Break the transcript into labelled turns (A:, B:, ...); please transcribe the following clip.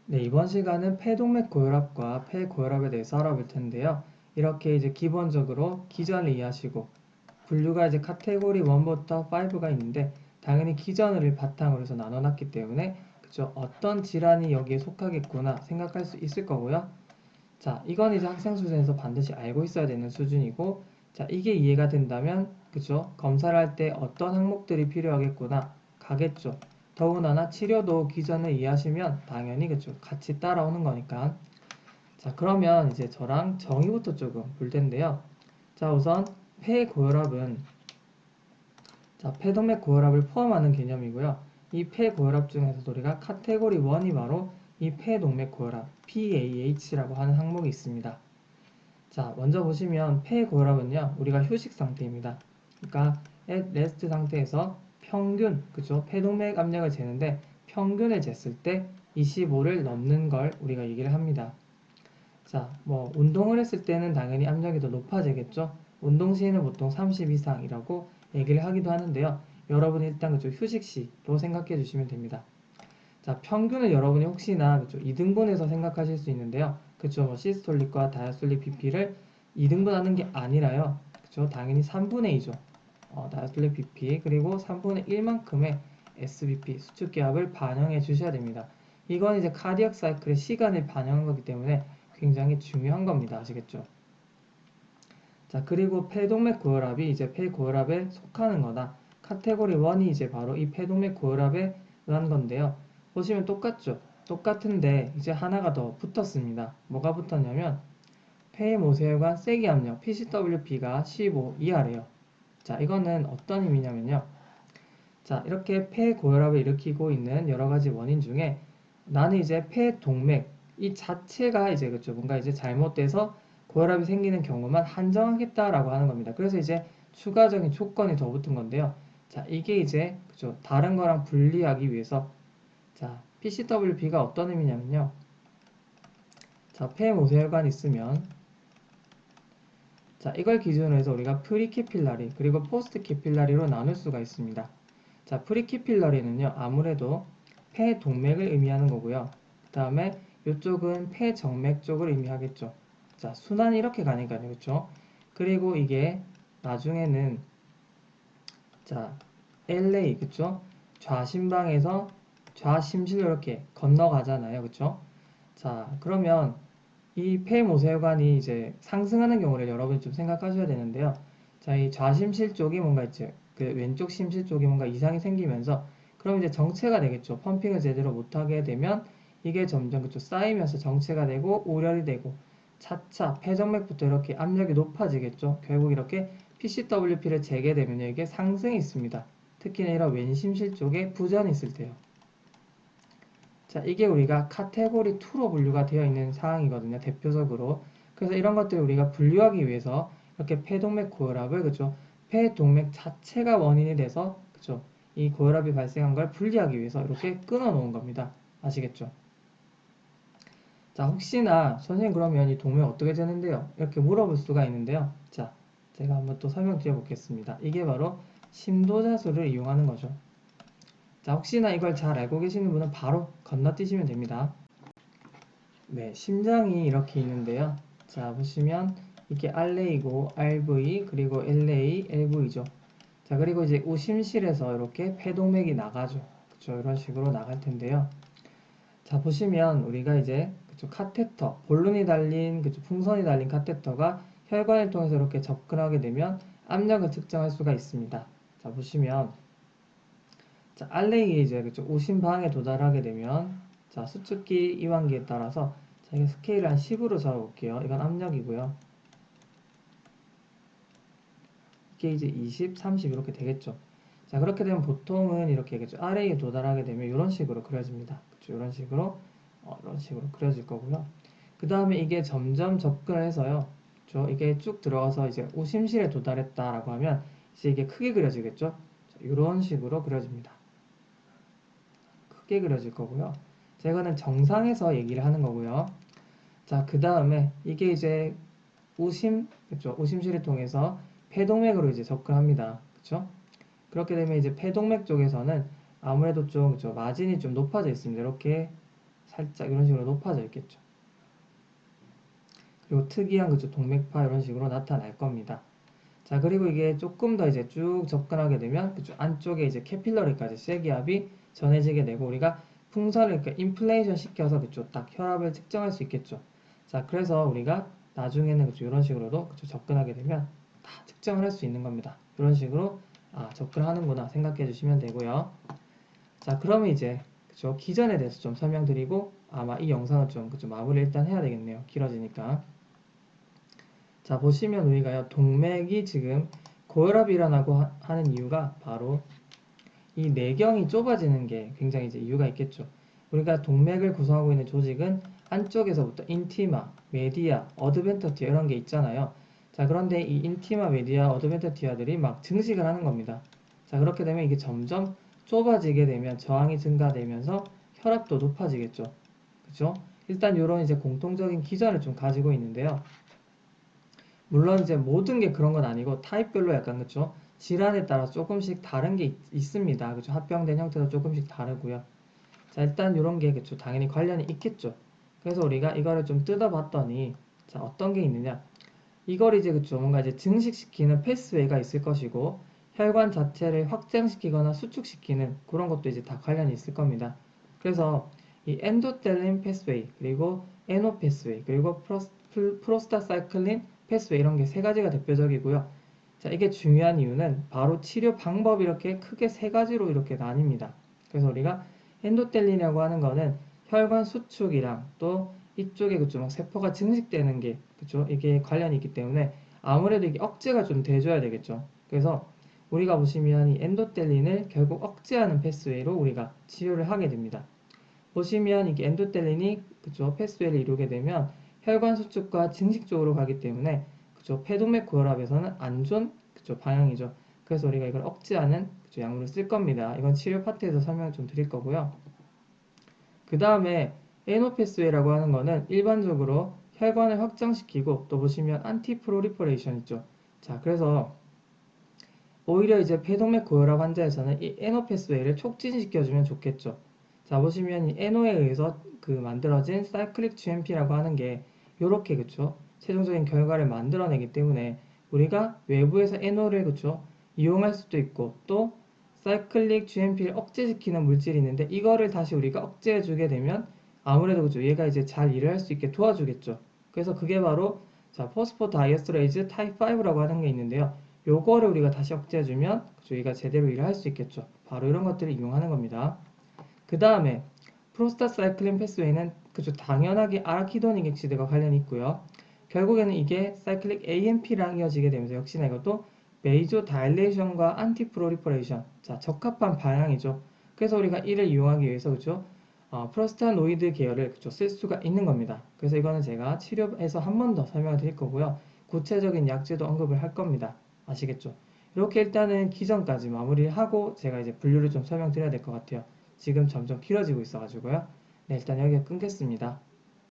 A: 네, 이번 시간은 폐동맥 고혈압과 폐고혈압에 대해서 알아볼 텐데요. 이렇게 이제 기본적으로 기전을 이해하시고 분류가 이제 카테고리 1부터 5가 있는데 당연히 기전을 바탕으로 해서 나눠놨기 때문에 그죠? 어떤 질환이 여기에 속하겠구나 생각할 수 있을 거고요. 자, 이건 이제 학생 수준에서 반드시 알고 있어야 되는 수준이고 자, 이게 이해가 된다면 그죠? 검사를 할 때 어떤 항목들이 필요하겠구나 가겠죠. 더군다나 치료도 기전을 이해하시면 당연히 그죠? 같이 따라오는 거니까. 자, 그러면 이제 저랑 정의부터 조금 볼 텐데요. 자, 우선 폐고혈압은 자, 폐동맥 고혈압을 포함하는 개념이고요. 이 폐고혈압 중에서도 우리가 카테고리 1이 바로 이 폐동맥 고혈압 PAH라고 하는 항목이 있습니다. 자, 먼저 보시면 폐고혈압은요, 우리가 휴식 상태입니다. 그러니까 at rest 상태에서 평균, 그죠? 폐동맥 압력을 재는데 평균을 쟀을 때 25를 넘는 걸 우리가 얘기를 합니다. 자, 뭐 운동을 했을 때는 당연히 압력이 더 높아지겠죠? 운동 시에는 보통 30 이상이라고 얘기를 하기도 하는데요. 여러분이 일단 그죠? 휴식 시로 생각해 주시면 됩니다. 자, 평균을 여러분이 혹시나 그쵸, 2등분해서 생각하실 수 있는데요. 그쵸, 뭐 시스톨릭과 다이아스톨릭 BP를 2등분하는 게 아니라요. 그쵸, 당연히 3분의 2죠. 다이아스톨릭 BP 그리고 3분의 1만큼의 SBP 수축기압을 반영해 주셔야 됩니다. 이건 이제 카디악 사이클의 시간을 반영한 거기 때문에 굉장히 중요한 겁니다. 아시겠죠? 자, 그리고 폐동맥 고혈압이 이제 폐고혈압에 속하는 거다. 카테고리 1이 이제 바로 이 폐동맥 고혈압에 의한 건데요. 보시면 똑같죠? 똑같은데 이제 하나가 더 붙었습니다. 뭐가 붙었냐면 폐의 모세혈관 세기 압력 PCWP가 15 이하래요. 자, 이거는 어떤 의미냐면요. 자, 이렇게 폐고혈압을 일으키고 있는 여러 가지 원인 중에 나는 이제 폐동맥 이 자체가 이제 그쵸 뭔가 이제 잘못돼서 고혈압이 생기는 경우만 한정하겠다라고 하는 겁니다. 그래서 이제 추가적인 조건이 더 붙은 건데요. 자, 이게 이제 그쵸 다른 거랑 분리하기 위해서 자, PCWP가 어떤 의미냐면요. 자, 폐모세혈관 있으면 자, 이걸 기준으로 해서 우리가 프리캐필라리 그리고 포스트 캐필라리로 나눌 수가 있습니다. 자, 프리캐필러리는요, 아무래도 폐동맥을 의미하는 거고요. 그 다음에 이쪽은 폐정맥 쪽을 의미하겠죠. 자, 순환이 이렇게 가니까요, 그렇죠? 그리고 이게 나중에는 자, LA, 그쵸? 좌심방에서 좌심실로 이렇게 건너가잖아요, 그쵸? 자, 그러면 이 폐모세혈관이 이제 상승하는 경우를 여러분이 좀 생각하셔야 되는데요. 자, 이 좌심실 쪽이 뭔가 이제 그 왼쪽 심실 쪽이 뭔가 이상이 생기면서 그럼 이제 정체가 되겠죠. 펌핑을 제대로 못하게 되면 이게 점점 그쪽 쌓이면서 정체가 되고 오열이 되고 차차 폐정맥부터 이렇게 압력이 높아지겠죠. 결국 이렇게 PCWP를 재게 되면 이게 상승이 있습니다. 특히나 이런 왼심실 쪽에 부전이 있을 때요. 자, 이게 우리가 카테고리 2로 분류가 되어 있는 상황이거든요. 대표적으로. 그래서 이런 것들을 우리가 분류하기 위해서 이렇게 폐동맥 고혈압을 그죠? 폐동맥 자체가 원인이 돼서 그죠? 이 고혈압이 발생한 걸 분리하기 위해서 이렇게 끊어 놓은 겁니다. 아시겠죠? 자, 혹시나 선생님 그러면 이 동맥 어떻게 되는데요? 이렇게 물어볼 수가 있는데요. 자, 제가 한번 또 설명드려 보겠습니다. 이게 바로 심도자수를 이용하는 거죠. 자, 혹시나 이걸 잘 알고 계시는 분은 바로 건너뛰시면 됩니다. 네, 심장이 이렇게 있는데요. 자, 보시면 이게 RA이고 RV 그리고 LA, LV죠. 자, 그리고 이제 우심실에서 이렇게 폐동맥이 나가죠. 그쵸, 이런 식으로 나갈 텐데요. 자, 보시면 우리가 이제 그쵸, 카테터, 볼륨이 달린 그쵸, 풍선이 달린 카테터가 혈관을 통해서 이렇게 접근하게 되면 압력을 측정할 수가 있습니다. 자, 보시면 자, 알레이 게이지가 그쵸, 우심방에 도달하게 되면 자, 수축기 이완기에 따라서 자, 이게 스케일을 한 10으로 잡아볼게요. 이건 압력이고요. 게이지 20, 30 이렇게 되겠죠. 자, 그렇게 되면 보통은 이렇게 겠죠. RA에 도달하게 되면 이런 식으로 그려집니다. 그쵸, 이런 식으로 그려질 거고요. 그 다음에 이게 점점 접근을 해서요. 그쵸, 이게 쭉 들어가서 이제 우심실에 도달했다라고 하면 이제 이게 크게 그려지겠죠. 자, 이런 식으로 그려집니다. 크게 그려질 거고요. 자, 이거는 정상에서 얘기를 하는 거고요. 자, 그 다음에 이게 이제 그쵸? 우심실을 통해서 폐동맥으로 이제 접근합니다. 그쵸? 그렇게 되면 이제 폐동맥 쪽에서는 아무래도 좀, 그쵸? 마진이 좀 높아져 있습니다. 이렇게 살짝 이런 식으로 높아져 있겠죠. 그리고 특이한 그죠 동맥파 이런 식으로 나타날 겁니다. 자, 그리고 이게 조금 더 이제 쭉 접근하게 되면 그죠 안쪽에 이제 캐필러리까지 쇠기압이 전해지게 되고 우리가 풍선을 이렇게 인플레이션 시켜서 그죠 딱 혈압을 측정할 수 있겠죠. 자, 그래서 우리가 나중에는 그죠 이런 식으로도 그죠 접근하게 되면 다 측정을 할 수 있는 겁니다. 이런 식으로 접근하는구나 생각해 주시면 되고요. 자, 그러면 이제 그죠 기전에 대해서 좀 설명드리고 아마 이 영상을 좀 그죠 마무리 일단 해야 되겠네요. 길어지니까. 자, 보시면 우리가요, 동맥이 지금 고혈압이라고 하는 이유가 바로 이 내경이 좁아지는 게 굉장히 이제 이유가 있겠죠. 우리가 동맥을 구성하고 있는 조직은 안쪽에서부터 인티마, 메디아, 어드벤터티아 이런 게 있잖아요. 자, 그런데 이 인티마, 메디아, 어드벤터티아들이 막 증식을 하는 겁니다. 자, 그렇게 되면 이게 점점 좁아지게 되면 저항이 증가되면서 혈압도 높아지겠죠. 그죠? 일단 이런 이제 공통적인 기전을 좀 가지고 있는데요. 물론 이제 모든 게 그런 건 아니고 타입별로 약간 그쵸 질환에 따라 조금씩 다른 게 있습니다. 그쵸 합병된 형태도 조금씩 다르고요. 자, 일단 이런 게 그쵸 당연히 관련이 있겠죠. 그래서 우리가 이거를 좀 뜯어봤더니 자, 어떤 게 있느냐 이걸 이제 그쵸 뭔가 이제 증식시키는 패스웨이가 있을 것이고 혈관 자체를 확장시키거나 수축시키는 그런 것도 이제 다 관련이 있을 겁니다. 그래서 이 엔도텔린 패스웨이 그리고 에노 패스웨이 그리고 프로스타사이클린 패스웨이 이런 게 세 가지가 대표적이고요. 자, 이게 중요한 이유는 바로 치료 방법이 이렇게 크게 세 가지로 이렇게 나뉩니다. 그래서 우리가 엔도텔린이라고 하는 거는 혈관 수축이랑 또 이쪽에 그쪽 막 세포가 증식되는 게 그쵸 이게 관련이 있기 때문에 아무래도 이게 억제가 좀 돼줘야 되겠죠. 그래서 우리가 보시면 이 엔도텔린을 결국 억제하는 패스웨이로 우리가 치료를 하게 됩니다. 보시면 이게 엔도텔린이 그쵸 패스웨이를 이루게 되면 혈관 수축과 증식 쪽으로 가기 때문에 그쵸 폐동맥 고혈압에서는 안 좋은 그쵸 방향이죠. 그래서 우리가 이걸 억제하는 그쵸 약물을 쓸 겁니다. 이건 치료 파트에서 설명 좀 드릴 거고요. 그 다음에 에노 패스웨이라고 하는 거는 일반적으로 혈관을 확장시키고 또 보시면 안티프로리퍼레이션 있죠. 자, 그래서 오히려 이제 폐동맥 고혈압 환자에서는 이 에노 패스웨이를 촉진시켜주면 좋겠죠. 자, 보시면 이 에노에 의해서 그 만들어진 사이클릭 GMP라고 하는 게 요렇게 그쵸 최종적인 결과를 만들어내기 때문에 우리가 외부에서 에노를 그쵸 이용할 수도 있고 또 사이클릭 GMP를 억제시키는 물질이 있는데 이거를 다시 우리가 억제해주게 되면 아무래도 그죠 얘가 이제 잘 일을 할 수 있게 도와주겠죠. 그래서 그게 바로 자 포스포다이에스터레이즈 타입 5라고 하는 게 있는데요. 요거를 우리가 다시 억제해주면 그죠 얘가 제대로 일을 할 수 있겠죠. 바로 이런 것들을 이용하는 겁니다. 그 다음에 프로스타사이클린 패스웨이는 그죠 당연하게 아라키도닉 엑시드가 관련이 있고요. 결국에는 이게 사이클릭 AMP랑 이어지게 되면서 역시나 이것도 베이조 다일레이션과 안티프로리퍼레이션 자 적합한 방향이죠. 그래서 우리가 이를 이용하기 위해서 그죠 프로스타노이드 계열을 그죠 쓸 수가 있는 겁니다. 그래서 이거는 제가 치료에서 한 번 더 설명을 드릴 거고요. 구체적인 약제도 언급을 할 겁니다. 아시겠죠? 이렇게 일단은 기전까지 마무리를 하고 제가 이제 분류를 좀 설명드려야 될 것 같아요. 지금 점점 길어지고 있어가지고요. 네, 일단 여기가 끊겠습니다.